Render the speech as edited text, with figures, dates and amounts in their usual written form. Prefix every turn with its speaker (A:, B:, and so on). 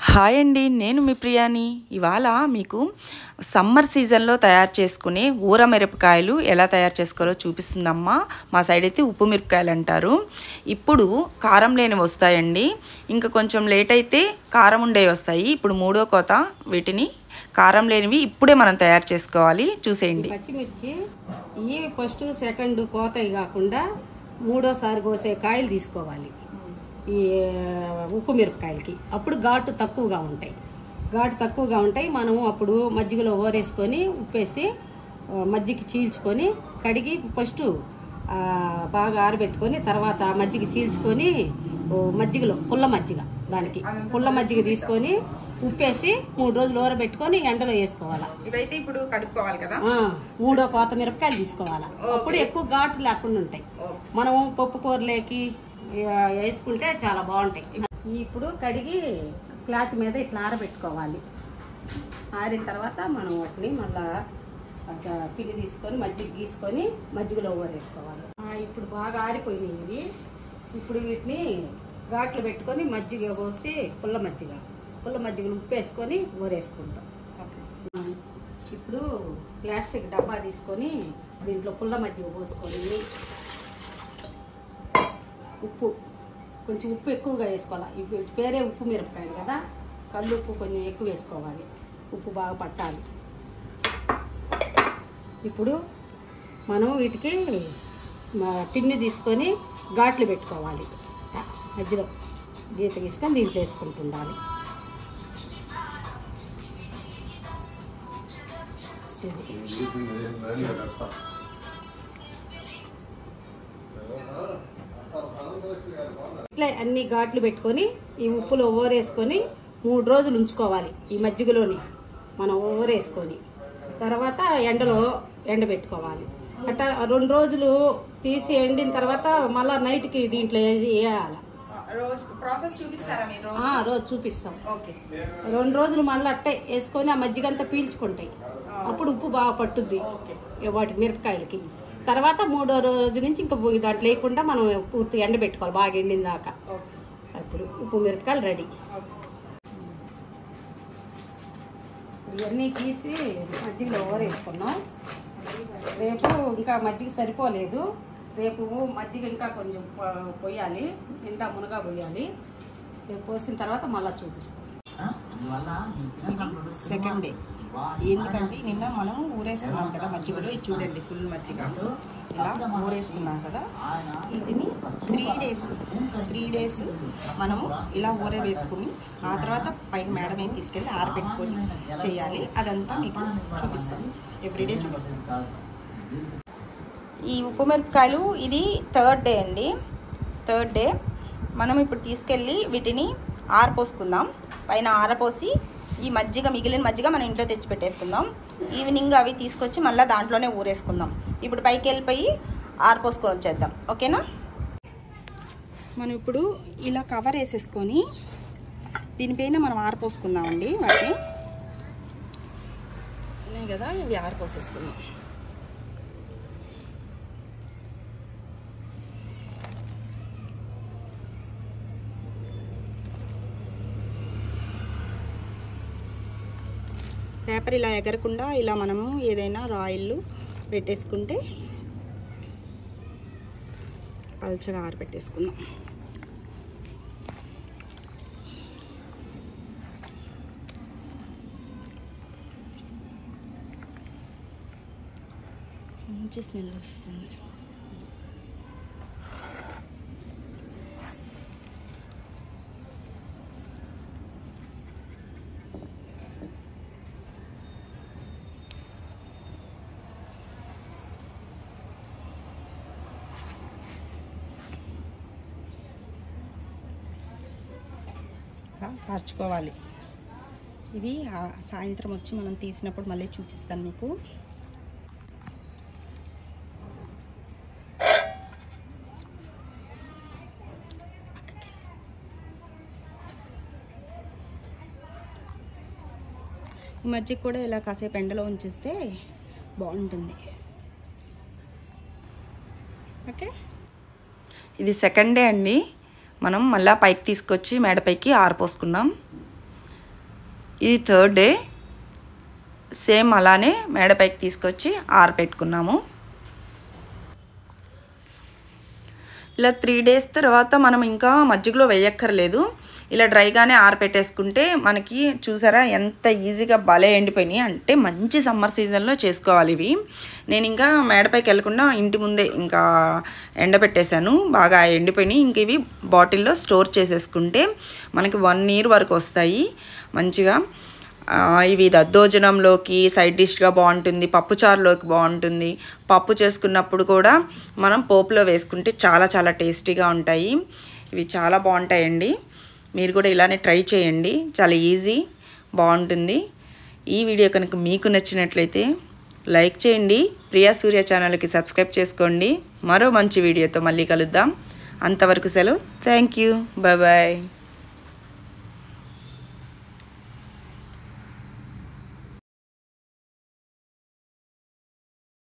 A: Hi అండి, నేను మీ ప్రియాని. ఇవాళ మీకు సమ్మర్ సీజన్లో తయారు చేసుకునే ఊర మిరపకాయలు ఎలా తయారు చేసుకోవాలో చూపిస్తుందమ్మా. మా సైడ్ అయితే ఉప్పు మిరపకాయలు అంటారు. ఇప్పుడు కారం లేనివి వస్తాయండి, ఇంకా కొంచెం లేట్ అయితే కారం ఉండేవి వస్తాయి. ఇప్పుడు మూడో కోత వీటిని కారం లేనివి ఇప్పుడే మనం తయారు చేసుకోవాలి, చూసేయండి.
B: పచ్చిమిర్చి ఈ ఫస్ట్ సెకండ్ కోత కాకుండా మూడోసారి కోసే కాయలు తీసుకోవాలి. ఈ ఉప్పు మిరపకాయలకి అప్పుడు ఘాటు తక్కువగా ఉంటాయి. మనం అప్పుడు మజ్జిగలో ఓరేసుకొని ఉప్పేసి మజ్జిగ చీల్చుకొని కడిగి ఫస్ట్ బాగా ఆరబెట్టుకొని తర్వాత మజ్జిగ చీల్చుకొని మజ్జిగలో పుల్ల మజ్జిగ తీసుకొని ఉప్పేసి 3 రోజులు ఊరబెట్టుకొని ఎండలో వేసుకోవాలి.
A: ఇవైతే ఇప్పుడు కడుక్కోవాలి కదా.
B: మూడో కోత మిరపకాయలు తీసుకోవాలి, అప్పుడు ఎక్కువ ఘాటు లేకుండా ఉంటాయి. మనం పప్పు కూరలేకి వేసుకుంటే చాలా బాగుంటాయి. ఇప్పుడు కడిగి క్లాత్ మీద ఇట్లా ఆరబెట్టుకోవాలి. ఆరిన తర్వాత మనం వాటిని మళ్ళా పిండి తీసుకొని మజ్జిగ గీసుకొని మజ్జిగలో ఊరేసుకోవాలి. ఇప్పుడు బాగా ఆరిపోయినాయి ఇవి. ఇప్పుడు వీటిని ఘాట్లు పెట్టుకొని మజ్జిగ పోసి పుల్ల మజ్జిగలు ఉప్పు వేసుకొని ఊరేసుకుంటాం. ఇప్పుడు ప్లాస్టిక్ డబ్బా తీసుకొని దీంట్లో పుల్ల మజ్జిగ పోసుకొని కొంచెం ఉప్పు ఎక్కువగా వేసుకోవాలి. ఇవి పేరే ఉప్పు మిరపకాయలు కదా, కళ్ళు ఉప్పు కొంచెం ఎక్కువ వేసుకోవాలి, ఉప్పు బాగా పట్టాలి. ఇప్పుడు మనం వీటికి టిన్ని తీసుకొని ఘాట్లు పెట్టుకోవాలి. మధ్యలో గీత తీసుకొని దీంట్లో వేసుకుంటుండాలి. ఇట్లా అన్ని ఘాట్లు పెట్టుకొని ఈ ఉప్పులో ఓరేసుకొని 3 రోజులు ఉంచుకోవాలి. ఈ మజ్జిగలోని మనం ఓరేసుకొని తర్వాత ఎండలో ఎండబెట్టుకోవాలి. అట్లా 2 రోజులు తీసి ఎండిన తర్వాత మళ్ళీ నైట్కి దీంట్లో వేయాలి. రోజు చూపిస్తాం. 2 రోజులు మళ్ళీ అట్టే వేసుకొని ఆ మజ్జిగ అంతా పీల్చుకుంటాయి. అప్పుడు ఉప్పు బాగా పట్టుద్ది వాటి మిరపకాయలకి. తర్వాత 3వ రోజు నుంచి ఇంకా దాంట్లో లేకుండా మనం పూర్తిగా ఎండబెట్టుకోవాలి, బాగా ఎండిన దాకా. అప్పుడు ఉప్పు మిరపకాయలు రెడీ. ఇవన్నీ తీసి మజ్జిగలో ఓరేసుకున్నాం. రేపు ఇంకా మజ్జిగ సరిపోలేదు, రేపు మజ్జిగ ఇంకా కొంచెం పోయాలి, నిండా మునగా పోయాలి. రేపు పోసిన తర్వాత మళ్ళీ చూపిస్తాం.
C: సెకండ్ డే, ఎందుకంటే నిన్న మనం ఊరేసుకున్నాం కదా మజ్జిగలో. ఇది చూడండి, ఫుల్ మజ్జిగ ఇలా ఊరేసుకున్నాం కదా. వీటిని 3 డేస్ మనము ఇలా ఊరబెట్టుకుని ఆ తర్వాత పైన మేడ మీద తీసుకెళ్ళి ఆరబెట్టుకొని చేయాలి. అదంతా మీకు చూపిస్తాను, ఎవ్రీడే చూపిస్తాను.
A: ఈ ఉప్పు మిరపకాయలు ఇది 3rd డే అండి. 3rd డే మనం ఇప్పుడు తీసుకెళ్ళి వీటిని ఆరపోసుకుందాం. పైన ఆరపోసి ఈ మజ్జిగ, మిగిలిన మజ్జిగ మనం ఇంట్లో తెచ్చి పెట్టేసుకుందాం. ఈవినింగ్ అవి తీసుకొచ్చి మళ్ళీ దాంట్లోనే ఊరేసుకుందాం. ఇప్పుడు పైకి వెళ్ళిపోయి ఆరపోసుకొని వచ్చేద్దాం, ఓకేనా. మనం ఇప్పుడు ఇలా కవర్ వేసేసుకొని దీనిపైన మనం ఆరపోసుకుందామండి. వాటిని ఉన్నాయి కదా, ఇవి ఆరపోసేసుకుందాం. పేపర్ ఇలా ఎగరకుండా ఇలా మనము ఏదైనా రాయిళ్ళు పెట్టేసుకుంటే పల్చగా ఆరబెట్టేసుకుందాం. మంచి స్మెల్ వస్తుంది. పరుచుకోవాలి. ఇవి సాయంత్రం వచ్చి మనం తీసినప్పుడు మళ్ళీ చూపిస్తాను మీకు. ఈ మధ్య కూడా ఇలా కాసేపు ఎండలో ఉంచేస్తే బాగుంటుంది. ఓకే, ఇది 2nd డే అండి. మనం మళ్ళీ పైకి తీసుకొచ్చి మేడపైకి ఆరపోసుకున్నాం. ఇది థర్డ్ డే సేమ్ అలానే మేడపైకి తీసుకొచ్చి ఆరపెట్టుకున్నాము. ఇలా 3 డేస్ తర్వాత మనం ఇంకా మజ్జిగలో వేయక్కర్లేదు. ఇలా డ్రైగానే ఆరపెట్టేసుకుంటే మనకి చూసారా ఎంత ఈజీగా భలే ఎండిపోయినాయి. అంటే మంచి సమ్మర్ సీజన్లో చేసుకోవాలి ఇవి. నేను ఇంకా మేడపైకి వెళ్ళకుండా ఇంటి ముందే ఇంకా ఎండబెట్టేశాను. బాగా ఎండిపోయినాయి. ఇంక ఇవి బాటిల్లో స్టోర్ చేసేసుకుంటే మనకి 1 year వరకు వస్తాయి మంచిగా. ఇవి దద్దోజనంలోకి సైడ్ డిష్గా బాగుంటుంది, పప్పుచారులోకి బాగుంటుంది. పప్పు చేసుకున్నప్పుడు కూడా మనం పోపులో వేసుకుంటే చాలా చాలా టేస్టీగా ఉంటాయి. ఇవి చాలా బాగుంటాయండి. మీరు కూడా ఇలానే ట్రై చేయండి. చాలా ఈజీ, బాగుంటుంది. ఈ వీడియో కనుక మీకు నచ్చినట్లయితే లైక్ చేయండి. ప్రియా సూర్య ఛానల్కి సబ్స్క్రైబ్ చేసుకోండి. మరో మంచి వీడియోతో మళ్ళీ కలుద్దాం. అంతవరకు సెలవు. Thank you. Bye bye.